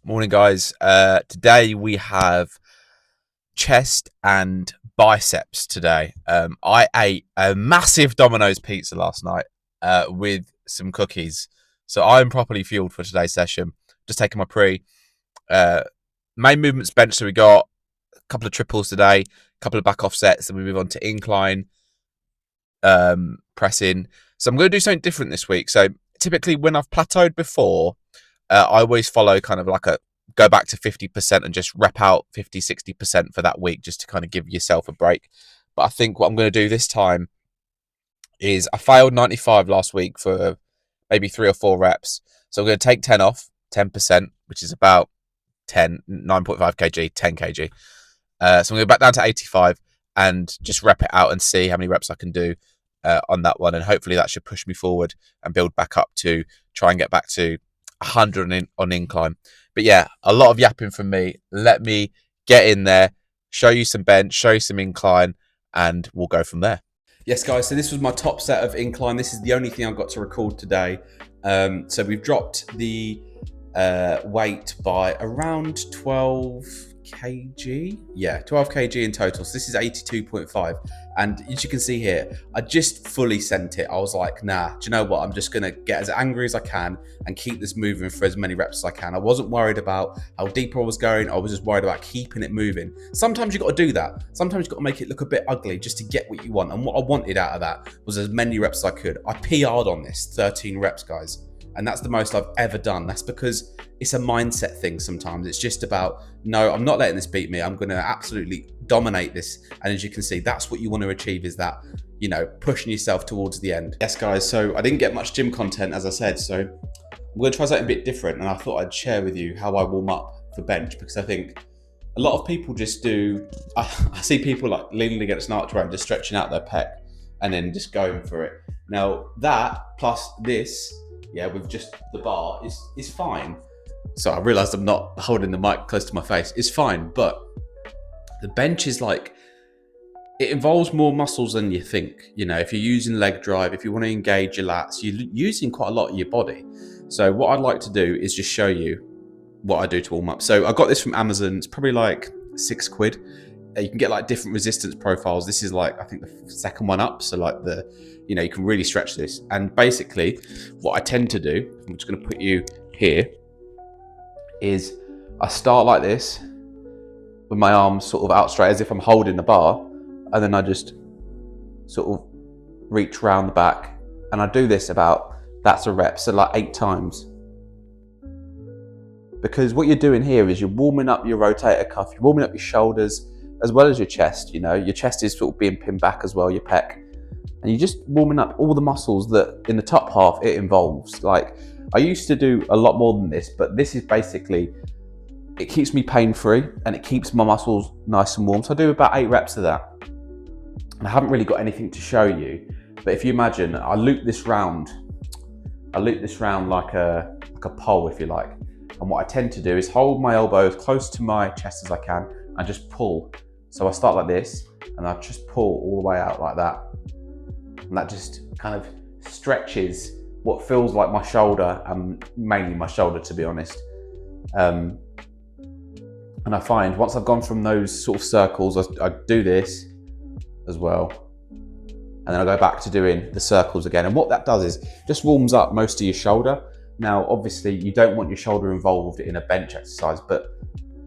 Morning, guys. Today we have chest and biceps today. I ate a massive Domino's pizza last night with some cookies. So I'm properly fueled for today's session. Just taking my pre. Uh, Main movements bench. So we got a couple of triples today, a couple of back offsets, and we move on to incline pressing. So I'm going to do something different this week. So typically when I've plateaued before, I always follow kind of like a go back to 50% and just rep out 50-60% for that week just to kind of give yourself a break. But I think what I'm going to do this time is I failed 95 last week for maybe 3 or 4 reps. So I'm going to take 10 off, 10%, which is about 9.5 kg, 10 kg. So I'm going to go back down to 85 and just rep it out and see how many reps I can do on that one. And hopefully that should push me forward and build back up to try and get back to 100 on incline. But yeah, a lot of yapping from me. Let me get in there, show you some bench, show you some incline, and we'll go from there. Yes, guys, so this was my top set of incline. This is the only thing I've got to record today. So we've dropped the weight by around 12 kg. Yeah, 12 kg in total. So this is 82.5. And as you can see here, I just fully sent it. I was like, nah, do you know what? I'm just going to get as angry as I can and keep this moving for as many reps as I can. I wasn't worried about how deep I was going. I was just worried about keeping it moving. Sometimes you got to do that. Sometimes you got to make it look a bit ugly just to get what you want. And what I wanted out of that was as many reps as I could. I PR'd on this, 13 reps, guys. And that's the most I've ever done. That's because it's a mindset thing sometimes. It's just about, no, I'm not letting this beat me. I'm going to absolutely dominate this. And as you can see, that's what you want to achieve, is that, you know, pushing yourself towards the end. Yes, guys, so I didn't get much gym content, as I said, so I'm going to try something a bit different. And I thought I'd share with you how I warm up for bench, because I think a lot of people just do, I see people like leaning against an archway and just stretching out their pec and then just going for it. Now that plus this, yeah, with just the bar is fine. So I realized I'm not holding the mic close to my face. It's fine, but the bench is like, it involves more muscles than you think. You know, if you're using leg drive, if you want to engage your lats, you're using quite a lot of your body. So what I'd like to do is just show you what I do to warm up. So I got this from Amazon. It's probably like £6. You can get like different resistance profiles. This is like, I think the second one up. So like you know, you can really stretch this. And basically what I tend to do, I'm just going to put you here, is I start like this with my arms sort of out straight as if I'm holding the bar. And then I just sort of reach round the back. And I do this about, that's a rep. So like 8 times. Because what you're doing here is you're warming up your rotator cuff, you're warming up your shoulders, as well as your chest. You know, your chest is sort of being pinned back as well, your pec. And you're just warming up all the muscles that in the top half it involves. Like, I used to do a lot more than this, but this is basically, it keeps me pain-free and it keeps my muscles nice and warm. So I do about 8 reps of that. And I haven't really got anything to show you, but if you imagine, I loop this round like a pole, if you like. And what I tend to do is hold my elbow as close to my chest as I can and just pull. So I start like this and I just pull all the way out like that. And that just kind of stretches what feels like my shoulder, and mainly my shoulder, to be honest. And I find once I've gone from those sort of circles, I do this as well. And then I go back to doing the circles again. And what that does is just warms up most of your shoulder. Now, obviously, you don't want your shoulder involved in a bench exercise, but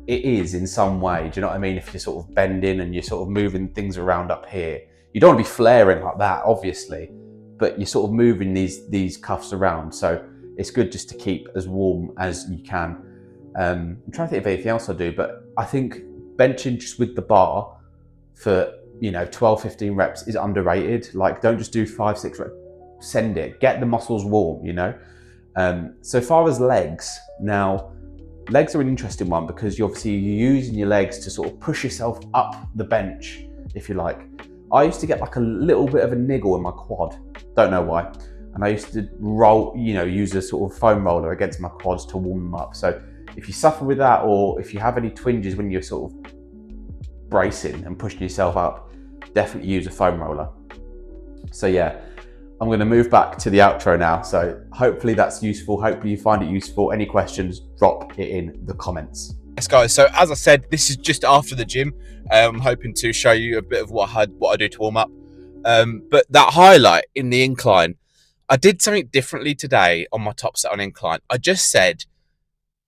it is in some way. Do you know what I mean? If you're sort of bending and you're sort of moving things around up here, you don't want to be flaring like that, obviously, but you're sort of moving these cuffs around. So it's good just to keep as warm as you can. I'm trying to think of anything else I do, but I think benching just with the bar for, you know, 12, 15 reps is underrated. Like, don't just do 5, 6 reps. Send it. Get the muscles warm, you know? So far as legs, now, legs are an interesting one because you're using your legs to sort of push yourself up the bench, if you like. I used to get like a little bit of a niggle in my quad, don't know why. And I used to use a sort of foam roller against my quads to warm them up. So if you suffer with that, or if you have any twinges when you're sort of bracing and pushing yourself up, definitely use a foam roller. So yeah, I'm going to move back to the outro now. So hopefully that's useful. Hopefully you find it useful. Any questions, drop it in the comments. Yes, guys. So as I said, this is just after the gym. I'm hoping to show you a bit of what I do to warm up. But that highlight in the incline, I did something differently today on my top set on incline. I just said,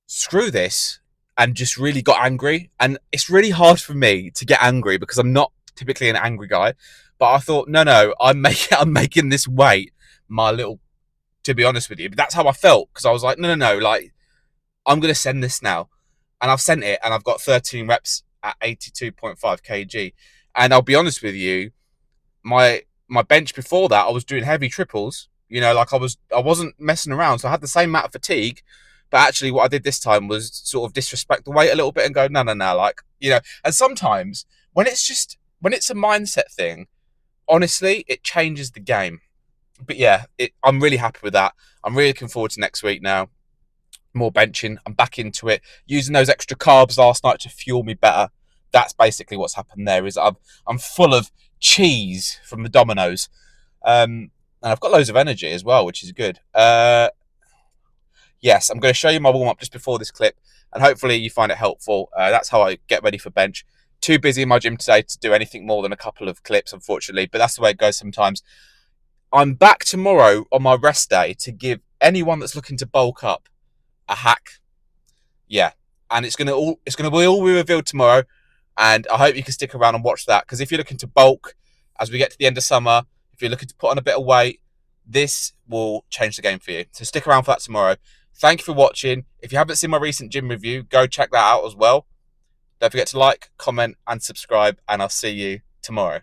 screw this, and just really got angry. And it's really hard for me to get angry because I'm not typically an angry guy. But I thought, no, I'm making this weight my little, to be honest with you. But that's how I felt, because I was like, no, like, I'm going to send this now. And I've sent it, and I've got 13 reps at 82.5 kg. And I'll be honest with you, my bench before that, I was doing heavy triples. You know, like I wasn't messing around. So I had the same amount of fatigue. But actually what I did this time was sort of disrespect the weight a little bit and go, no, like, you know. And sometimes when it's a mindset thing, honestly, it changes the game. But yeah, I'm really happy with that. I'm really looking forward to next week now. More benching. I'm back into it. Using those extra carbs last night to fuel me better. That's basically what's happened there. Is I'm full of cheese from the Domino's. And I've got loads of energy as well, which is good. Yes, I'm going to show you my warm-up just before this clip, and hopefully you find it helpful. That's how I get ready for bench. Too busy in my gym today to do anything more than a couple of clips, unfortunately, but that's the way it goes sometimes. I'm back tomorrow on my rest day to give anyone that's looking to bulk up a hack. Yeah, and it's gonna be all revealed tomorrow, and I hope you can stick around and watch that, because if you're looking to bulk as we get to the end of summer, if you're looking to put on a bit of weight, this will change the game for you. So stick around for that tomorrow. Thank you for watching. If you haven't seen my recent gym review, go check that out as well. Don't forget to like, comment, and subscribe, and I'll see you tomorrow.